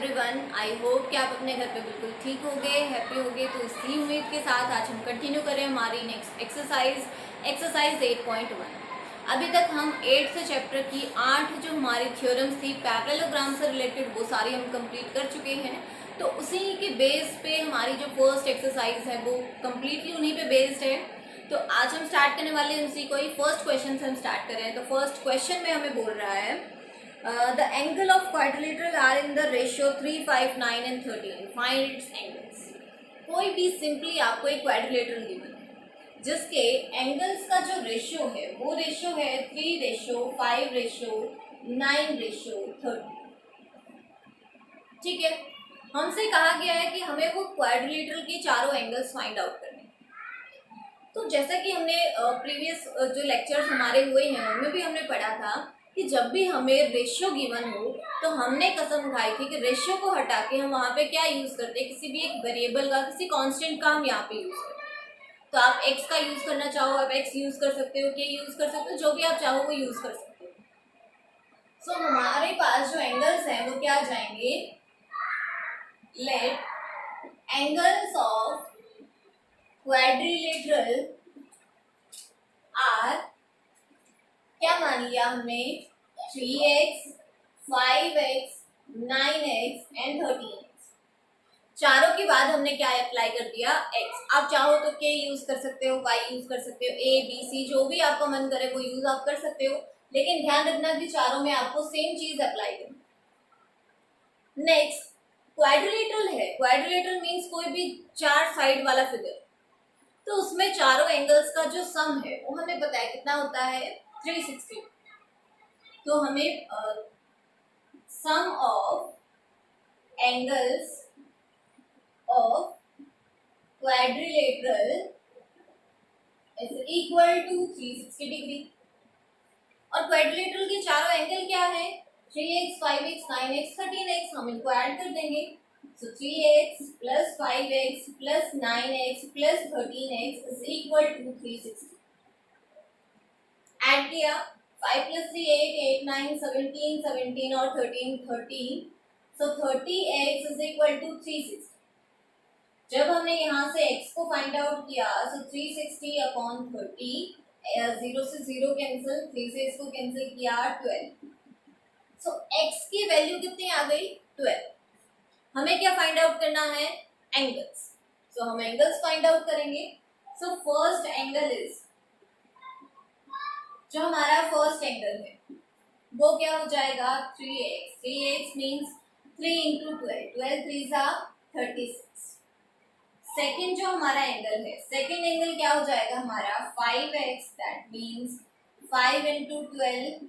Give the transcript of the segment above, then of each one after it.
Everyone, I hope कि आप अपने घर पे बिल्कुल ठीक हो गए, हैप्पी हो गए। तो इसी उम्मीद के साथ आज हम कंटिन्यू करें हमारी नेक्स्ट एक्सरसाइज 8.1। अभी तक हम 8th चैप्टर की 8 जो हमारी थ्योरम्स थी पैरेललोग्राम से रिलेटेड वो सारी हम कंप्लीट कर चुके हैं। तो उसी के बेस पे हमारी जो फर्स्ट एक्सरसाइज है वो कम्प्लीटली उन्हीं पे बेस्ड है। तो आज हम स्टार्ट करने वाले हैं उसी को ही। फर्स्ट क्वेश्चन से हम स्टार्ट करें तो फर्स्ट क्वेश्चन में हमें बोल रहा है the angle of quadrilateral are in the ratio 3, 5, 9 and 13. Find its angles. कोई भी सिंपली आपको एक क्वाड्रिलेटरल गिवन है जिसके एंगल्स का जो रेशियो है वो रेशियो है 3:5:9:30। ठीक है, हमसे कहा गया है कि हमें वो क्वाड्रिलेटरल के चारों एंगल्स फाइंड आउट करने। तो जैसा कि हमने प्रीवियस जो लेक्चर्स हमारे हुए हैं उनमें भी हमने पढ़ा था कि जब भी हमें रेशियो गिवन हो तो हमने कसम खाई थी कि रेशियो को हटा के हम वहाँ पे क्या यूज़ करते हैं, किसी भी एक वेरिएबल का, किसी कांस्टेंट का हम यहाँ पे यूज़ करते हैं। तो आप x का यूज़ करना चाहो आप x यूज़ कर सकते हो, k यूज़ कर सकते हो, जो भी आप चाहो वो यूज़ कर सकते हो। सो हमारे पास जो एंगल्स हैं वो क्या आ जाएंगे, let angles of quadrilateral are, क्या मान लिया हमने, 3x, 5x, 9x and 13x। चारों के बाद हमने क्या अप्लाई कर दिया, x। आप चाहो तो k यूज कर सकते हो, y यूज कर सकते हो, a b c जो भी आपका मन करे वो यूज आप कर सकते हो, लेकिन ध्यान रखना कि चारों में आपको सेम चीज अप्लाई करनी। नेक्स्ट क्वाड्रिलेटरल है। क्वाड्रिलेटरल मीन्स कोई भी चार साइड वाला फिगर, तो उसमें चारों एंगल्स का जो सम है वो हमें पता है कितना होता है, 360। तो हमें sum of angles of quadrilateral is equal to 360 degree. और क्वाड्रिलेटरल के चारों एंगल क्या है, 3x, 5x, 9x, 13x। हम इनको ऐड कर देंगे। So 3x plus 5x plus 9x plus 13x is equal to 360। Add किया, 5 plus 3 8, 8 9 17, 17 और 13 13। So 30x is equal to 360। जब हमने यहाँ से x को फाइंड आउट किया so 360 अपॉन 30, 0 से 0 कैंसिल, 3 से इसको कैंसिल किया 12। So x की वैल्यू कितनी आ गई, 12। हमें क्या फाइंड आउट करना है, एंगल्स। सो हम एंगल्स फाइंड आउट करेंगे। सो फर्स्ट एंगल इज, जो हमारा फर्स्ट एंगल है वो क्या हो जाएगा, 3x। 3x मीन्स 3 इंटू 12, 12 3 सा 36। सेकेंड जो हमारा एंगल है, सेकेंड एंगल क्या हो जाएगा हमारा, 5x, दैट मीन्स 5 इंटू 12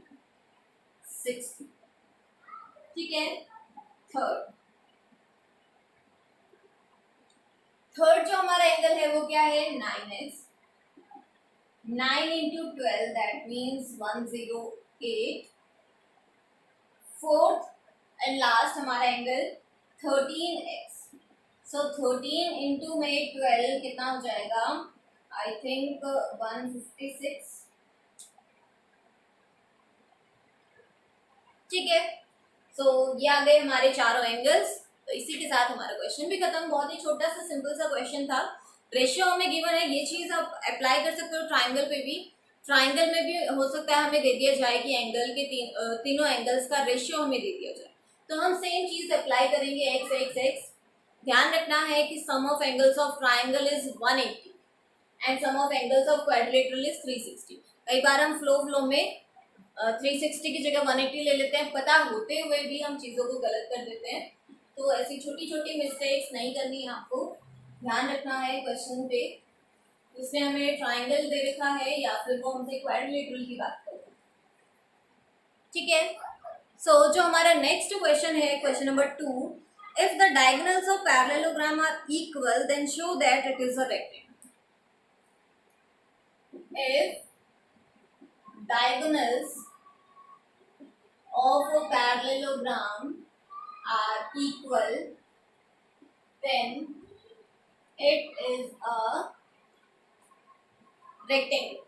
60। ठीक है। थर्ड जो हमारा एंगल है वो क्या है, 9x। 9 into 12 that means 108। Fourth and last हमारा एंगल 13x। सो 13 इंटू में 12 कितना हो जाएगा, आई थिंक 156। ठीक है। सो ये आ गए हमारे चारों एंगल्स। तो इसी के साथ हमारा क्वेश्चन भी खत्म। बहुत ही छोटा सा सिंपल सा क्वेश्चन था। रेशियो हमें गिवन है, ये चीज आप अप्लाई कर सकते हो ट्राइंगल पे भी। ट्राइंगल में भी हो सकता है हमें दे दिया जाए कि एंगल के तीनों एंगल्स का रेशियो हमें दे दिया जाए, तो हम सेम चीज अप्लाई करेंगे, x x x। ध्यान रखना है कि sum of angles of triangle is 180 and sum of angles of quadrilateral is 360। कई बार हम फ्लो में 360 की जगह 180 ले लेते हैं, पता होते हुए भी हम चीज़ों को गलत कर देते हैं। तो ऐसी छोटी छोटी मिस्टेक्स नहीं करनी है, आपको ध्यान रखना है क्वेश्चन पे। इसमें हमें ट्राइंगल दे रखा है या फिर वो हमसे क्वाड्रिलेटरल की बात कर रहे हैं। ठीक है। सो जो हमारा नेक्स्ट क्वेश्चन है, question number 2, if the diagonals of parallelogram are equal then show that it is a rectangle. If diagonals of a parallelogram are equal then it is a rectangle।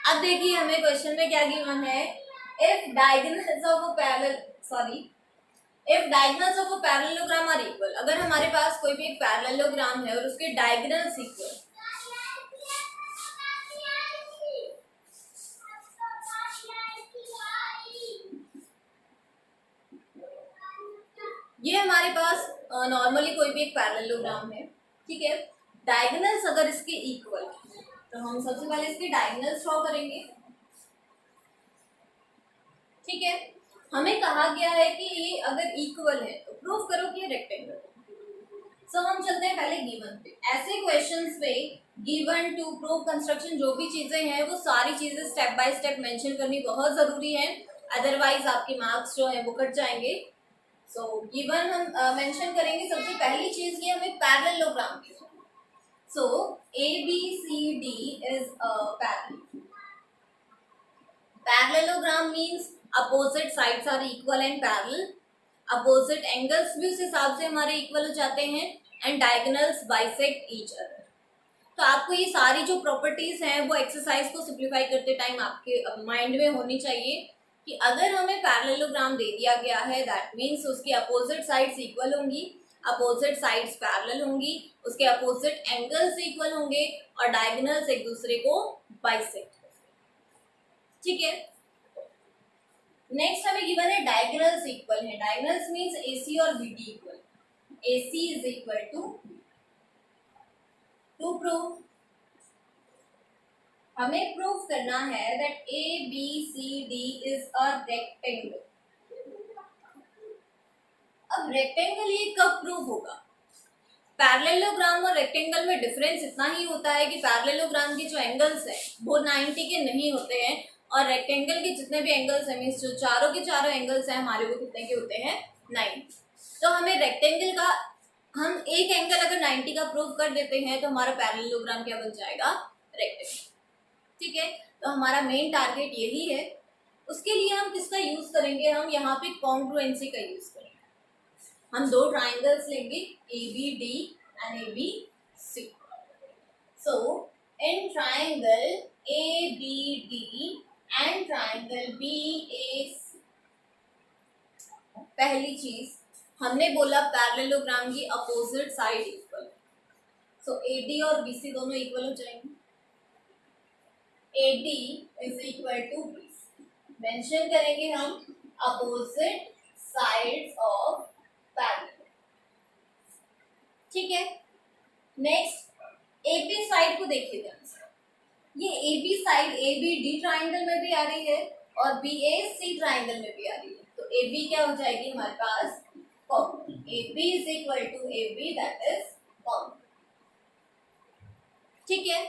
अब देखिए हमें question में क्या given है, if diagonals of a parallel if diagonals of a parallelogram are equal, अगर हमारे पास कोई भी एक पैरेललोग्राम है और उसके डायगोनल्स इक्वल, ये हमारे पास नॉर्मली कोई भी एक पैरेललोग्राम है, ठीक है। डायगोनल्स अगर इसके इक्वल है तो हम सबसे पहले इसके डायगोनल्स ड्रॉ करेंगे, ठीक है। हमें कहा गया है कि ये अगर इक्वल है तो प्रूव करो कि ये रेक्टेंगल है। सो हम चलते हैं पहले गिवन पे। ऐसे क्वेश्चंस पे गिवन टू प्रूव कंस्ट्रक्शन जो भी चीजें हैं वो सारी चीजें स्टेप बाय स्टेप मेंशन करनी बहुत जरूरी है, अदरवाइज आपके मार्क्स जो है वो कट जाएंगे। सो गिवन हम मेंशन करेंगे, सबसे पहली चीज ये हमें पैरेललोग्राम की। So A B C D is a parallelogram means opposite sides are equal and parallel, opposite angles भी उस हिसाब से हमारे इक्वल हो जाते हैं, and diagonals bisect each other. तो आपको ये सारी जो प्रॉपर्टीज हैं वो एक्सरसाइज को सिंप्लीफाई करते टाइम आपके माइंड में होनी चाहिए कि अगर हमें पैरेललोग्राम दे दिया गया है दैट मीन्स उसकी अपोजिट साइड्स इक्वल होंगी, अपोजिट साइड्स पैरेलल होंगी, उसके अपोजिट एंगल्स इक्वल होंगे और डायगोनल्स एक दूसरे को बाइसेक्ट, ठीक है। नेक्स्ट हमें गिवन है डायगोनल्स इक्वल है, डायगोनल्स मींस AC और BD equal, AC is equal to prove, हमें प्रूव करना है that ABCD is a rectangle. अब रेक्टेंगल ये कब प्रूव होगा? पैरेललोग्राम और रेक्टेंगल में डिफरेंस इतना ही होता है कि पैरेललोग्राम के जो एंगल्स हैं वो 90 के नहीं होते हैं और रेक्टेंगल के जितने भी एंगल्स हैं मीन्स जो चारों के चारों एंगल्स हैं हमारे वो कितने के होते हैं 90। तो हमें रेक्टेंगल का हम एक एंगल अगर 90 का प्रूव कर देते हैं तो हमारा पैरेललोग्राम क्या बन जाएगा? रेक्टेंगल, ठीक है। तो हमारा मेन टारगेट यही है। उसके लिए हम किसका यूज करेंगे? हम यहाँ पे कॉन्ग्रुएंसी का यूज करेंगे। हम दो ट्राइंगल्स लेंगे ABD and ABC। So in triangle ABD and triangle BAC, पहली चीज हमने बोला पैरेललोग्राम की opposite side equal, so AD और BC दोनों इक्वल हो जाएंगे। AD is equal to BC, mention करेंगे हम अपोजिट साइड्स ऑफ पैरेलल, ठीक है। नेक्स्ट AB साइड को देखिए ध्यान से, ये AB साइड ABD ट्राइंगल में भी आ रही है और BAC ट्राइंगल में भी आ रही है, तो AB क्या हो जाएगी हमारे पास? AB is equal to AB, that is common, ठीक है।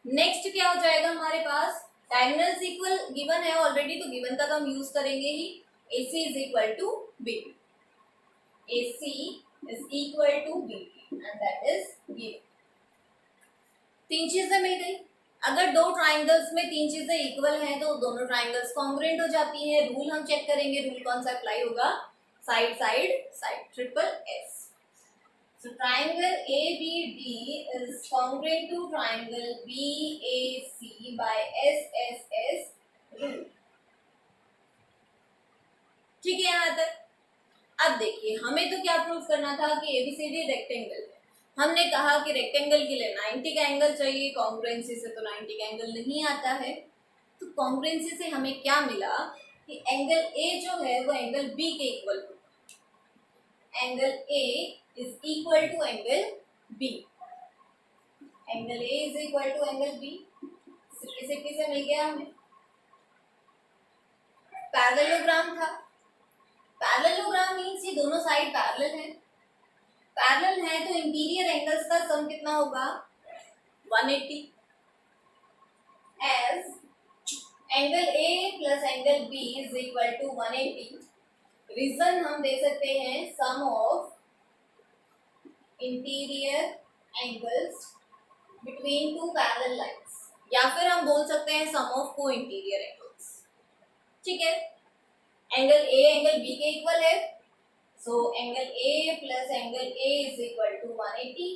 नेक्स्ट क्या हो जाएगा हमारे पास? डायगोनल्स इक्वल गिवन है ऑलरेडी, तो गिवन का तो हम यूज करेंगे ही। AC is equal to BB, AC is equal to BB and that is given. तीन चीजें मिल गई। अगर दो ट्राइंगल्स में तीन चीजें इक्वल हैं तो दोनों ट्राइंगल्स कॉन्ग्रुएंट हो जाती हैं। रूल हम चेक करेंगे, रूल कौन सा अप्लाई होगा? Side side side, triple S। So triangle ABD is congruent to triangle BAC by SSS rule, ठीक है यहाँ तक। अब देखिए हमें तो क्या प्रूव करना था कि ABCD रेक्टेंगल है। हमने कहा कि रेक्टेंगल के लिए 90 का एंगल चाहिए, कॉन्ग्रुएंसी से तो 90 का एंगल नहीं आता है। तो कॉन्ग्रुएंसी से हमें क्या मिला कि एंगल A जो है वो एंगल B के इक्वल होगा। Angle A is equal to angle B, angle A is equal to angle B, simplicity से मिल गया हमें। पैरेललोग्राम था, पैरेललोग्राम मींस ये दोनों साइड पैरेलल हैं, पैरेलल हैं तो इंटीरियर एंगल्स का सम कितना होगा? 180, as angle A plus angle B is equal to 180। Reason हम दे सकते हैं sum of interior angles between two parallel lines, या फिर हम बोल सकते हैं सम ऑफ को इंटीरियर एंगल्स, ठीक है। एंगल A एंगल B के इक्वल है, so angle A plus angle A is equal to 180,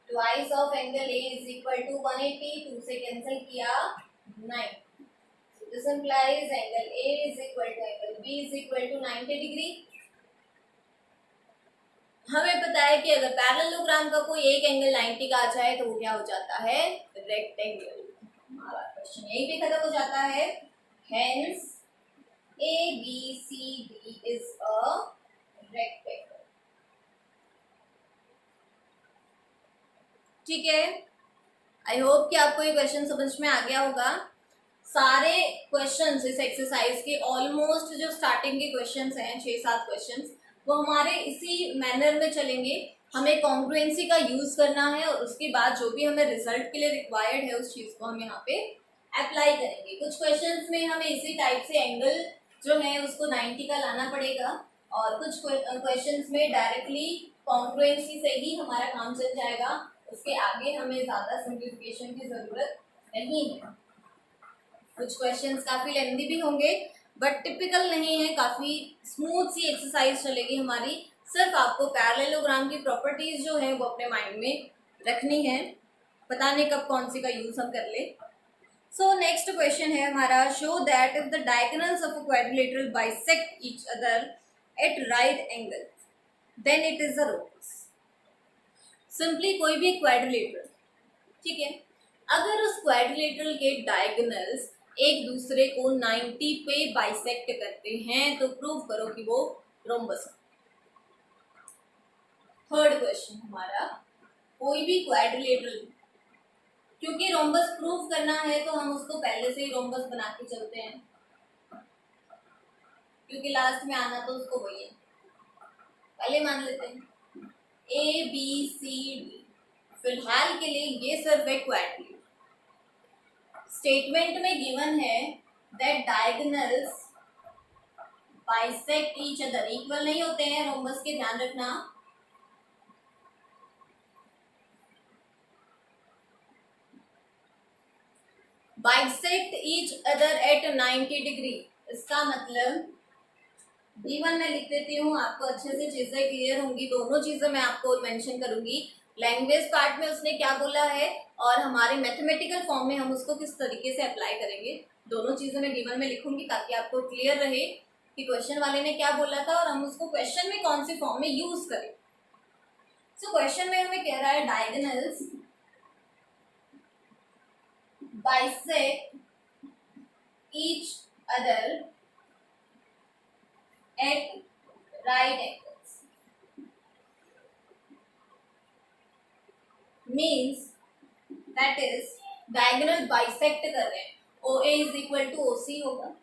twice of angle A is equal to 180, 2 से कैंसिल किया 9, implies angle A is equal to angle B is equal to 90 degree. हमें पता है कि अगर parallelogram का कोई एक एंगल 90 का आ जाए तो वो क्या हो जाता है, रेक्टेंगल। हमारा क्वेश्चन यही पे खत्म हो जाता है। Hence ABCD is a rectangle। ठीक है, आई होप कि आपको ये क्वेश्चन समझ में आ गया होगा। सारे क्वेश्चंस इस एक्सरसाइज के ऑलमोस्ट जो स्टार्टिंग के क्वेश्चंस हैं 6-7 क्वेश्चंस वो हमारे इसी मैनर में चलेंगे। हमें कॉन्ग्रुएंसी का यूज करना है और उसके बाद जो भी हमें रिजल्ट के लिए रिक्वायर्ड है उस चीज को हम यहाँ पे अप्लाई करेंगे। कुछ क्वेश्चंस में हमें इसी टाइप से एंगल जो है उसको 90 का लाना पड़ेगा और कुछ क्वेश्चंस में डायरेक्टली कॉन्ग्रुएंसी से ही हमारा काम चल जाएगा। उसके आगे हमें ज़्यादा सिंप्लीफिकेशन की ज़रूरत नहीं है। कुछ क्वेश्चंस काफ़ी लेंथी भी होंगे बट टिपिकल नहीं है, काफ़ी स्मूथ सी एक्सरसाइज चलेगी हमारी। सिर्फ आपको पैरेललोग्राम की प्रॉपर्टीज़ जो है वो अपने माइंड में रखनी है, पता नहीं कब कौन सी का यूज़ हम कर ले। सो नेक्स्ट क्वेश्चन है हमारा, show that if the diagonals of a quadrilateral bisect each other at right angle then it is a rhombus. Simply कोई भी क्वाड्रिलेटरल, ठीक है, अगर उस क्वाड्रिलेटरल के डायगोनल्स एक दूसरे को 90 पे बाइसेक्ट करते हैं तो प्रूव करो कि वो रोम्बस है। थर्ड क्वेश्चन हमारा, कोई भी क्वाड्रिलेटरल, क्योंकि रोम्बस प्रूव करना है तो हम उसको पहले से ही रोम्बस बना के चलते हैं क्योंकि लास्ट में आना तो उसको वही है। पहले मान लेते हैं ABCD, फिलहाल के लिए ये सिर्फ एक क्वाड्रिलेटरल। स्टेटमेंट में गिवन है that diagonals bisect each other, equal नहीं होते हैं रोम्बस के, ध्यान रखना। Bisect each other eight 90 degree, इसका मतलब गिवन में लिख देती हूँ, आपको अच्छे से चीजें क्लियर होंगी। दोनों चीजें मैं आपको मेंशन करूंगी, लैंग्वेज पार्ट में उसने क्या बोला है और हमारे मैथमेटिकल फॉर्म में हम उसको किस तरीके से अप्लाई करेंगे। दोनों चीजें मैं गिवन में लिखूंगी ताकि आपको क्लियर रहे कि क्वेश्चन वाले ने क्या बोला था और हम उसको क्वेश्चन में कौन सी फॉर्म में यूज करें। सो क्वेश्चन में हमें कह रहा है diagonals bisect each other at right angles, means that is diagonal bisect कर रहे हैं। OA is equal to OC होगा,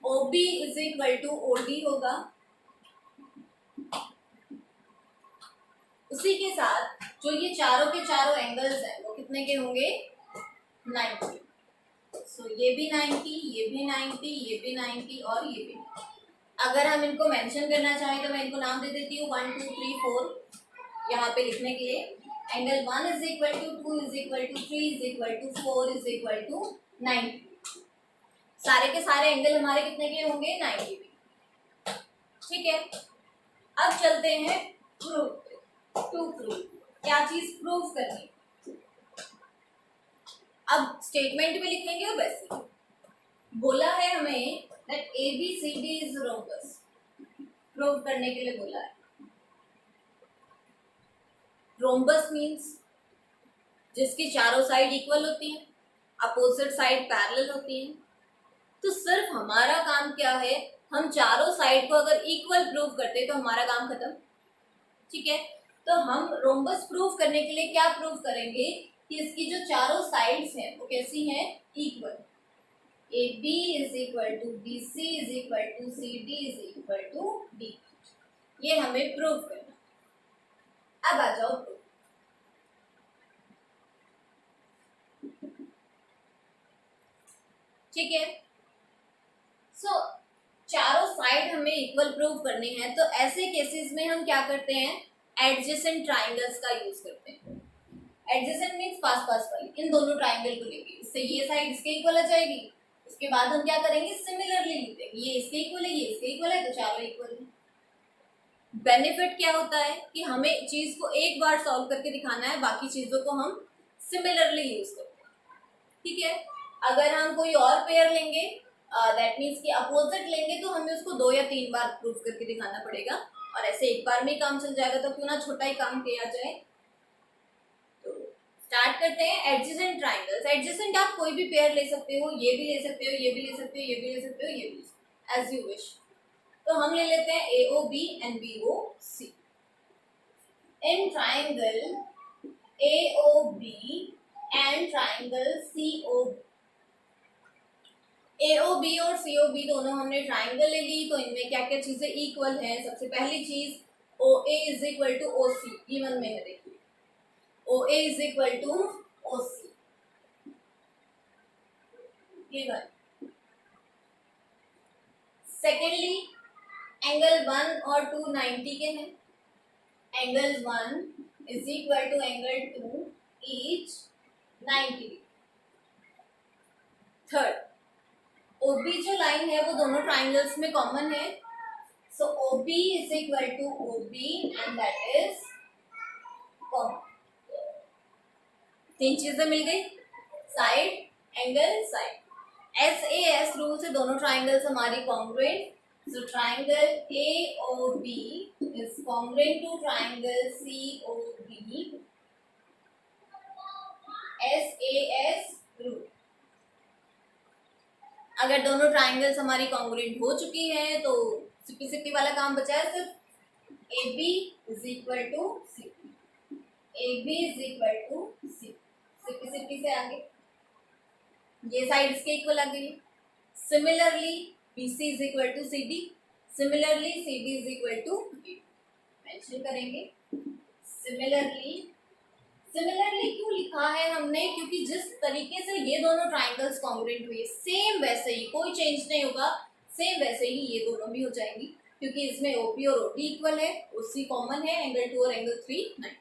OB is equal to OD होगा। उसी के साथ जो ये चारों के चारों एंगल्स हैं वो कितने के होंगे, 90। सो ये भी 90, ये भी 90, ये भी 90 और ये भी 90। अगर हम इनको मेंशन करना चाहें तो मैं इनको नाम दे देती हूँ 1 2 3 4 यहाँ पे लिखने के लिए। Angle 1 is equal to 2 is equal to 3 is equal to 4 is equal to 90। सारे के सारे एंगल हमारे कितने के होंगे, 90 पे। ठीक है, अब चलते हैं प्रूफ टू प्रूफ, क्या चीज प्रूफ करनी। अब स्टेटमेंट में लिखेंगे और वैसे बोला है हमें that ABCD is rhombus, prove करने के लिए बोला है। रोम्बस मींस जिसकी चारों साइड इक्वल होती हैं, अपोजिट साइड पैरेलल होती हैं। तो सिर्फ हमारा काम क्या है, हम चारों साइड को अगर इक्वल प्रूव करते तो हमारा काम खत्म। ठीक है, तो हम रोम्बस प्रूव करने के लिए क्या प्रूव करेंगे कि इसकी जो चारों साइड्स हैं वो कैसी हैं, equal. AB is equal to BC is equal to CD is equal to D, ये हमें प्रूव करना। अब आ जाओ प्रूफ। ठीक है, सो चारों साइड हमें इक्वल प्रूव करनी है तो ऐसे केसेस में हम क्या करते हैं, एडजेसेंट ट्राइंगल्स का यूज करते हैं। एडजेसेंट मींस पास पास वाली, इन दोनों ट्राइंगल को लेके इससे ये साइड इसके इक्वल आ जाएगी। उसके बाद हम क्या करेंगे, सिमिलरली लिख देंगे, ये इसके इक्वल है, ये इसके इक्वल है, तो चारों इक्वल है। बेनिफिट क्या होता है कि हमें चीज को एक बार सॉल्व करके दिखाना है, बाकी चीजों को हम सिमिलरली यूज करते हैं। ठीक है। अगर हम कोई और पेयर लेंगे दैट मीन्स कि अपोजिट लेंगे तो हमें उसको 2 या 3 बार प्रूव करके दिखाना पड़ेगा, और ऐसे एक बार में ही काम चल जाएगा तो क्यों ना छोटा ही काम किया जाए। तो स्टार्ट करते हैं। एडजेसेंट ट्राइंगल्स, एडजेसेंट आप कोई भी पेयर ले सकते हो, ये भी ले सकते हो, ये भी ले सकते हो, ये भी ले सकते हो, ये भी ले सकते हो, एज यू विश। तो हम ले लेते हैं AOB and BOC। In triangle AOB and triangle COB, AOB और COB दोनों हमने ट्राइंगल ले ली, तो इनमें क्या क्या चीजें इक्वल हैं। सबसे पहली चीज OA is equal to OC, given में है, देखिए OA is equal to OC given. Secondly angle 1 और 2 90 के हैं, angle 1 is equal to angle 2 each 90। Third, OB जो लाइन है वो दोनों ट्राइंगल्स में कॉमन है, so OB is equal to OB and that is common. 3 चीजें मिल गई, side, angle, side. SAS rule से दोनों ट्राइंगल्स हमारी congruent, so triangle AOB is congruent to triangle COB, SAS rule. अगर दोनों ट्राइंगल्स हमारी कॉन्ग्रुएंट हो चुकी हैं तो सिप्पी सिप्पी वाला काम बचा है सिर्फ AB is equal to C, AB is equal to C, सिप्पी सिप्पी से आगे ये साइड इसके इक्वल आ गई। Similarly BC is equal to CD, similarly CD is equal to AB, mention करेंगे। सिमिलरली, सिमिलरली क्यों लिखा है हमने, क्योंकि जिस तरीके से ये दोनों ट्राइंगल्स कॉन्ग्रुएंट हुए सेम वैसे ही, कोई चेंज नहीं होगा, सेम वैसे ही ये दोनों भी हो जाएंगी, क्योंकि इसमें OP और OD इक्वल है, OC कॉमन है, एंगल 2 और एंगल 3 नहीं,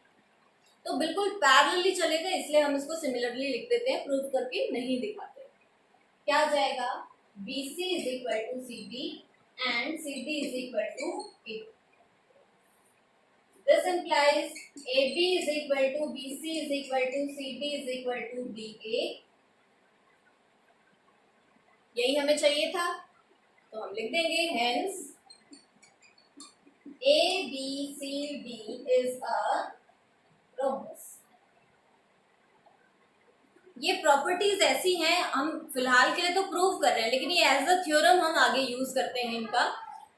तो बिल्कुल पैरेलली चलेगा, इसलिए हम इसको सिमिलरली लिख देते हैं, प्रूव करके नहीं दिखाते। क्या आ जाएगा, BC is equal to CD and CD is equal to AB। This implies AB is equal to BC is equal to CD is equal to DA। यही हमें चाहिए था, तो हम लिख देंगे hence ABCD is a rhombus। ये properties ऐसी हैं, हम फिलहाल के लिए तो प्रूव कर रहे हैं, लेकिन ये एज अ थ्योरम हम आगे यूज करते हैं इनका।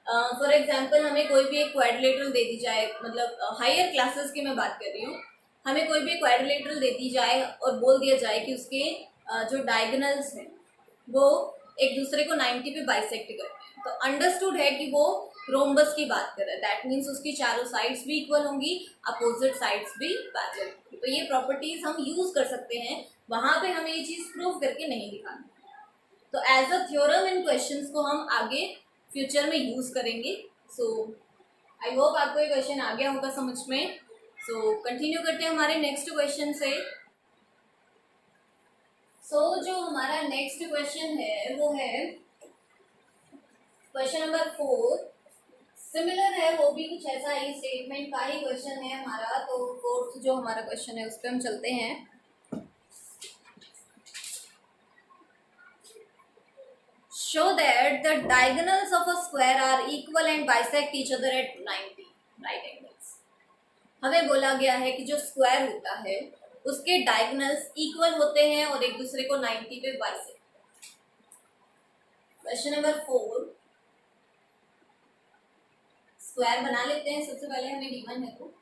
फॉर एग्जाम्पल हमें कोई भी एक क्वाड्रिलेटरल दे दी जाए, मतलब हायर क्लासेस की मैं बात कर रही हूँ, हमें कोई भी क्वाड्रिलेटरल दे दी जाए और बोल दिया जाए कि उसके जो डायगोनल्स हैं वो एक दूसरे को 90 पे बाइसेक्ट करते हैं, तो अंडरस्टूड है कि वो रोम्बस की बात कर रहा है, दैट मीन्स उसकी चारों साइड्स भी इक्वल होंगी, अपोजिट साइड्स भी पैरेलल होंगी। तो ये प्रॉपर्टीज हम यूज कर सकते हैं, वहां पे हमें ये चीज प्रूव करके नहीं दिखाना। तो एज अ थ्योरम इन क्वेश्चंस को हम आगे फ्यूचर में यूज करेंगे। सो आई होप आपको ये क्वेश्चन आ गया होगा समझ में। सो कंटिन्यू करते हैं हमारे नेक्स्ट क्वेश्चन से। जो हमारा नेक्स्ट क्वेश्चन है वो है क्वेश्चन नंबर 4। सिमिलर है, वो भी कुछ ऐसा ही स्टेटमेंट का ही क्वेश्चन है हमारा। तो फोर्थ जो हमारा क्वेश्चन है उस पर हम चलते हैं। Show that the diagonals of a square are equal and bisect each other at 90 right angles। हमें बोला गया है कि जो स्क्वायर होता है उसके डायगोनल्स इक्वल होते हैं और एक दूसरे को 90 पे बाइसेक्ट। क्वेश्चन नंबर 4, स्क्वायर बना लेते हैं सबसे पहले, हमें गिवन है तो।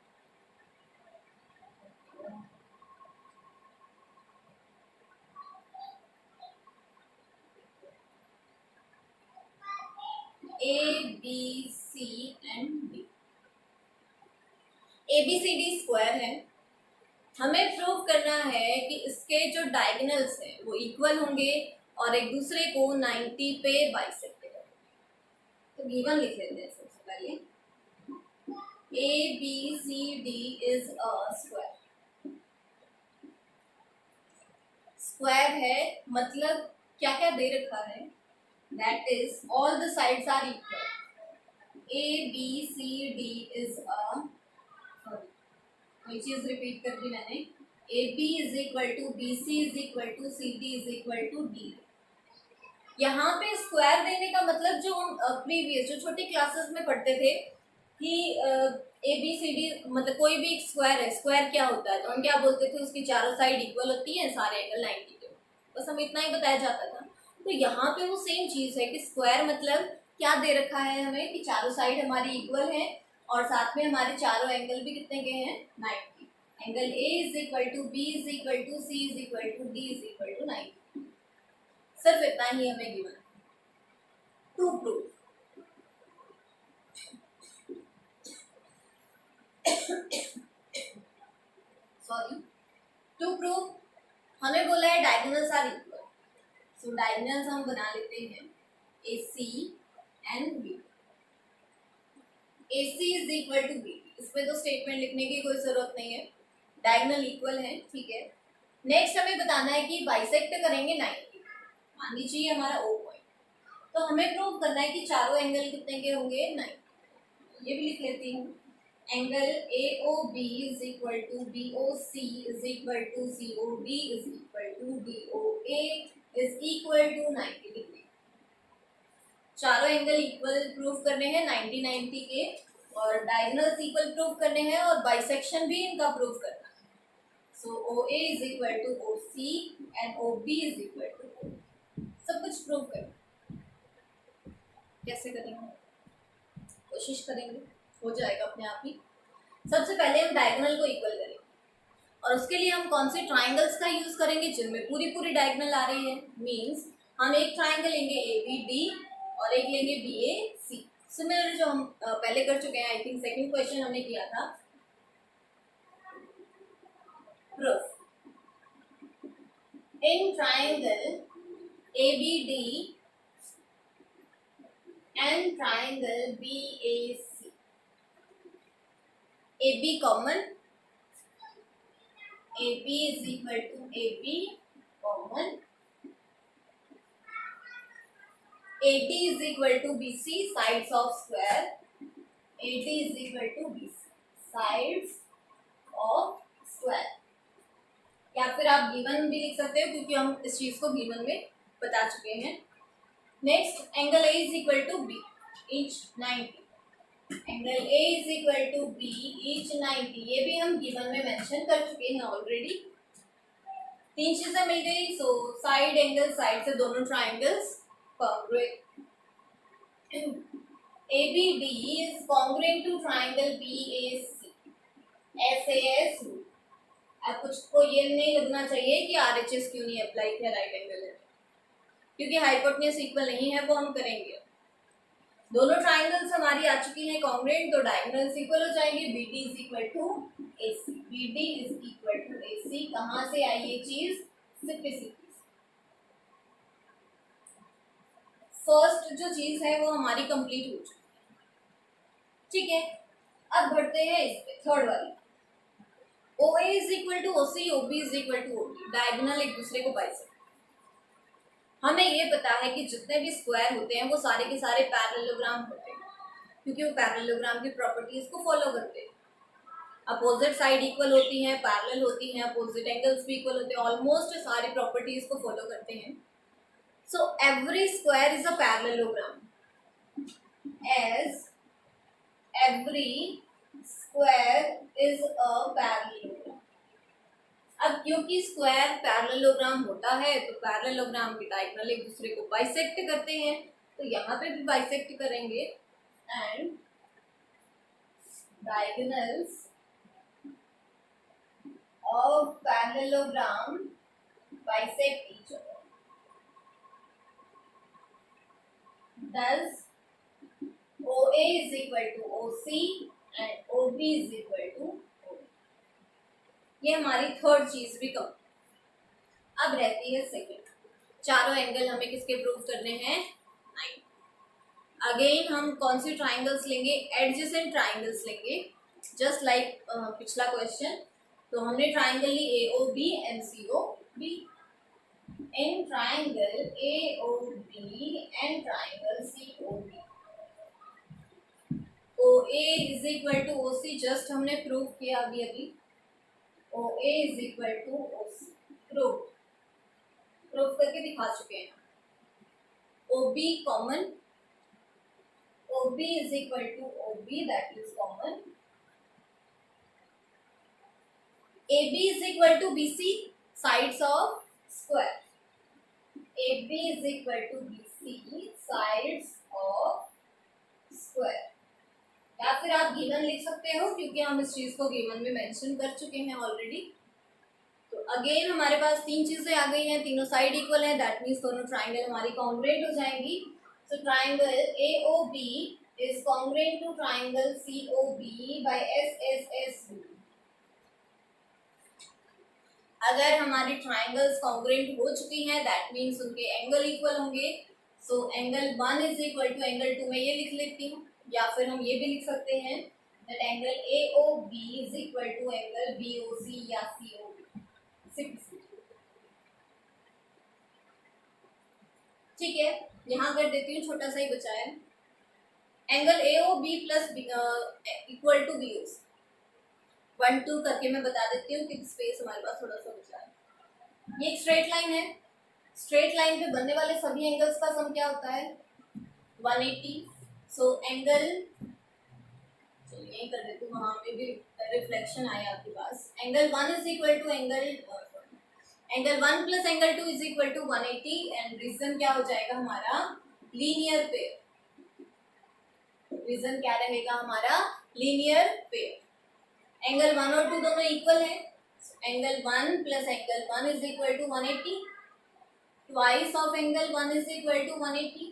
ABC and D, ABCD square है, हमें प्रूव करना है कि इसके जो डायगोनल्स हैं वो इक्वल होंगे और एक दूसरे को 90 पे बाइसेक्ट करेंगे। तो गिवन लिख लेते हैं सबसे पहले, ABCD is a square. Square है मतलब क्या क्या दे रखा है, that is all the sides are equal. ABCD is a, कोई चीज रिपीट कर दी मैंने, AB is equal to BC is equal to CD is equal to D। यहाँ पे स्क्वायर देने का मतलब जो हम प्रीवियस जो छोटी क्लासेस में पढ़ते थे कि ABCD मतलब कोई भी एक स्क्वायर है, स्क्वायर क्या होता है तो हम क्या बोलते थे, उसकी चारों साइड इक्वल होती है, सारे एंगल 90 के, बस हम इतना ही बताया जाता था। तो यहाँ पे वो सेम चीज़ है कि स्क्वायर मतलब क्या दे रखा है हमें कि चारों साइड हमारी इक्वल है और साथ में हमारे चारों एंगल भी कितने के हैं, 90। Angle A is equal to B is equal to C is equal to D is equal to 90। सिर्फ इतना ही हमें given to prove. Sorry, to prove हमें बोला है diagonals are equal, so diagonals हम बना लेते हैं AC and B। AC is equal to B, इसमें तो स्टेटमेंट लिखने की कोई जरूरत नहीं है, डायगोनल इक्वल है, ठीक है। नेक्स्ट हमें बताना है कि बाइसेक्ट करेंगे 90, मान लीजिए हमारा O पॉइंट, तो हमें प्रूव करना है कि चारों एंगल कितने के होंगे, 90। ये भी लिख लेती हूँ, angle AOB is equal to BOC is equal to COD is equal to DOA is equal to 90 degree. चारों एंगल इक्वल प्रूव करने हैं 90 90 के, और डायगोनल्स इक्वल प्रूव करने हैं, और बाइसेक्शन भी इनका प्रूव करना है। So OA is equal to OC and OB is equal to O। सब कुछ प्रूव करना, कैसे करेंगे, कोशिश करेंगे, हो जाएगा अपने आप ही। सबसे पहले हम डायगोनल को इक्वल करेंगे, और उसके लिए हम कौन से ट्राइंगल्स का यूज करेंगे जिनमें पूरी पूरी डायगोनल आ रही है। मींस हम एक ट्राइंगल लेंगे ABD और एक लेंगे BAC, सिमिलर जो हम पहले कर चुके हैं, आई थिंक सेकंड क्वेश्चन हमने किया था। Proof, in triangle ABD and triangle BAC, AB common, AB is equal to AB common, AD is equal to BC sides of square, AD is equal to BC sides of square, या फिर आप given भी लिख सकते हो क्योंकि हम इस चीज को गिवन में बता चुके हैं। Next angle A is equal to B each 90, angle A is equal to B each 90, ये भी हम गिवन में मेंशन कर चुके हैं ऑलरेडी। तीन चीजें मिल गई, सो साइड एंगल, साइड से दोनों triangles congruent, ABD is congruent to triangle BAC, SAS rule। अब कुछ को ये नहीं लगना चाहिए कि RHS क्यों नहीं अप्लाई किया राइट एंगल है, क्योंकि हाइपोटेन्यूज इक्वल नहीं है, वो हम करेंगे। दोनों ट्राइंगल्स हमारी आ चुकी हैं कॉन्ग्रुएंट, तो डायगोनल्स इक्वल हो जाएंगे। BD is equal to AC, BD is equal to AC। कहाँ से आई ये चीज, सिंपलिसिटी। फर्स्ट जो चीज है वो हमारी कंप्लीट हो चुकी है, ठीक है। अब बढ़ते हैं इस पे, थर्ड वाली। OA is equal to OC, OB is equal to OD, diagonal एक दूसरे को बाइसेक्ट। हमें ये पता है कि जितने भी स्क्वायर होते हैं वो सारे के सारे पैरेललोग्राम होते हैं, क्योंकि वो पैरेललोग्राम की प्रॉपर्टीज को फॉलो करते हैं। अपोजिट साइड इक्वल होती हैं, पैरेलल होती हैं, अपोजिट एंगल्स भी इक्वल होते हैं, ऑलमोस्ट सारी प्रॉपर्टीज को फॉलो करते हैं। So every square is a parallelogram, as every square is a parallelogram। अब क्योंकि स्क्वायर पैरेललोग्राम होता है तो पैरेललोग्राम के डायगोनल एक दूसरे को बाइसेक्ट करते हैं, तो यहाँ पे भी बाइसेक्ट करेंगे, and diagonals of parallelogram bisect each other. Thus, OA is equal to OC and OB is equal to OB। ये हमारी थर्ड चीज भी कम। अब रहती है सेकंड, चारों एंगल हमें किसके प्रूव करने हैं, 90। अगेन हम कौन सी ट्राइंगल्स लेंगे, एडजेसेंट ट्राइंगल्स लेंगे, जस्ट लाइक पिछला क्वेश्चन। तो हमने ट्राइंगल ली AOB and COB। In triangle AOB and triangle COB, OA is equal to OC, just हमने प्रूव किया अभी अभी। O A is equal to O C. Proof करके दिखा चुके हैं। O B common, O B is equal to O B, that is common. A B is equal to B C, sides of square. A B is equal to B C, sides of square. या फिर आप given लिख सकते हो, क्योंकि हम इस चीज को गिवन में मेंशन कर चुके हैं ऑलरेडी। तो अगेन हमारे पास तीन चीजें आ गई हैं, तीनों साइड इक्वल हैं, दैट मीन्स दोनों ट्राइंगल हमारी कॉन्ग्रुएंट हो जाएंगी। So triangle AOB is congruent to triangle COB by SSSB। अगर हमारे ट्राइंगल्स कॉन्ग्रुएंट हो चुकी हैं, दैट मीन्स उनके एंगल इक्वल होंगे। So angle 1 is equal to angle 2, में ये लिख लेती हूँ, या फिर हम ये भी लिख सकते हैं that angle AOB is equal to angle BOC या COB। ठीक है, यहाँ कर देती हूँ, छोटा सा ही बचा है। Angle AOB plus equal to BOC, 1 2 करके मैं बता देती हूँ कि स्पेस हमारे पास थोड़ा सा बचा है। ये एक स्ट्रेट लाइन है, स्ट्रेट लाइन पे बनने वाले सभी एंगल्स का सम क्या होता है 180। सो एंगल, चलिए यही कर देती हूँ, वहाँ पे भी रिफ्लेक्शन आया आपके पास। Angle 1 is equal to angle 1 plus angle 2 is equal to 180, and reason क्या हो जाएगा हमारा लीनियर पेयर। रीजन क्या रहेगा हमारा लीनियर पेयर। एंगल 1 और 2 दोनों इक्वल है, angle 1 plus angle 1 is equal to 180, twice of angle 1 is equal to 180,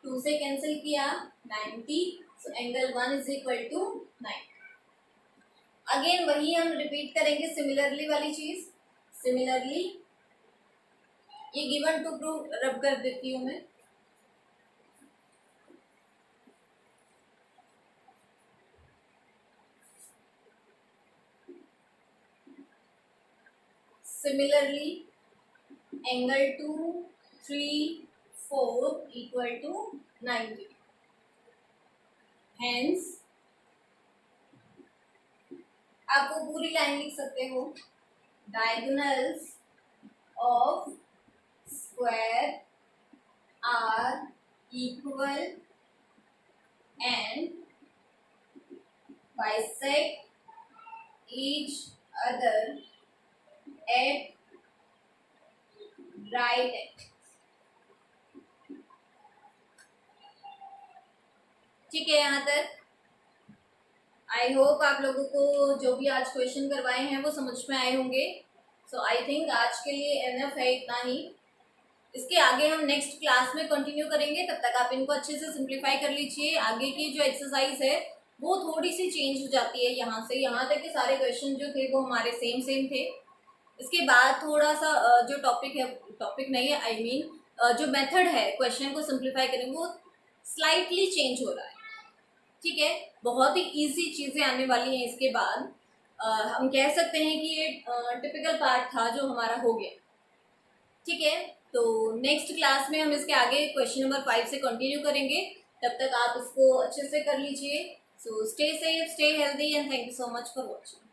2 से कैंसिल किया 90, so angle 1 is equal to 90। Again वही हम रिपीट करेंगे सिमिलरली वाली चीज। सिमिलरली ये गिवन टू प्रूव रब कर देती हूँ मैं। Similarly, angle 2, 3, 4 equal to 90. Hence, आपको पूरी लाइन लिख सकते हो, diagonals of square are equal and bisect each other at right angles। ठीक है, यहाँ तक आई होप आप लोगों को जो भी आज क्वेश्चन करवाए हैं वो समझ में आए होंगे। सो आई थिंक आज के लिए एनफ है इतना ही। इसके आगे हम नेक्स्ट क्लास में कंटिन्यू करेंगे, तब तक आप इनको अच्छे से सिंप्लीफाई कर लीजिए। आगे की जो एक्सरसाइज है वो थोड़ी सी चेंज हो जाती है, यहाँ से यहाँ तक के सारे क्वेश्चन जो थे वो हमारे सेम थे। इसके बाद थोड़ा सा जो टॉपिक नहीं है, आई मीन जो मेथड है क्वेश्चन को सिंप्लीफाई करने वो स्लाइटली चेंज हो रहा है। ठीक है, बहुत ही इजी चीज़ें आने वाली हैं इसके बाद। हम कह सकते हैं कि ये टिपिकल पार्ट था जो हमारा हो गया। ठीक है, तो नेक्स्ट क्लास में हम इसके आगे क्वेश्चन नंबर 5 से कंटिन्यू करेंगे। तब तक आप इसको अच्छे से कर लीजिए। So stay safe, stay healthy and thank you so much for watching.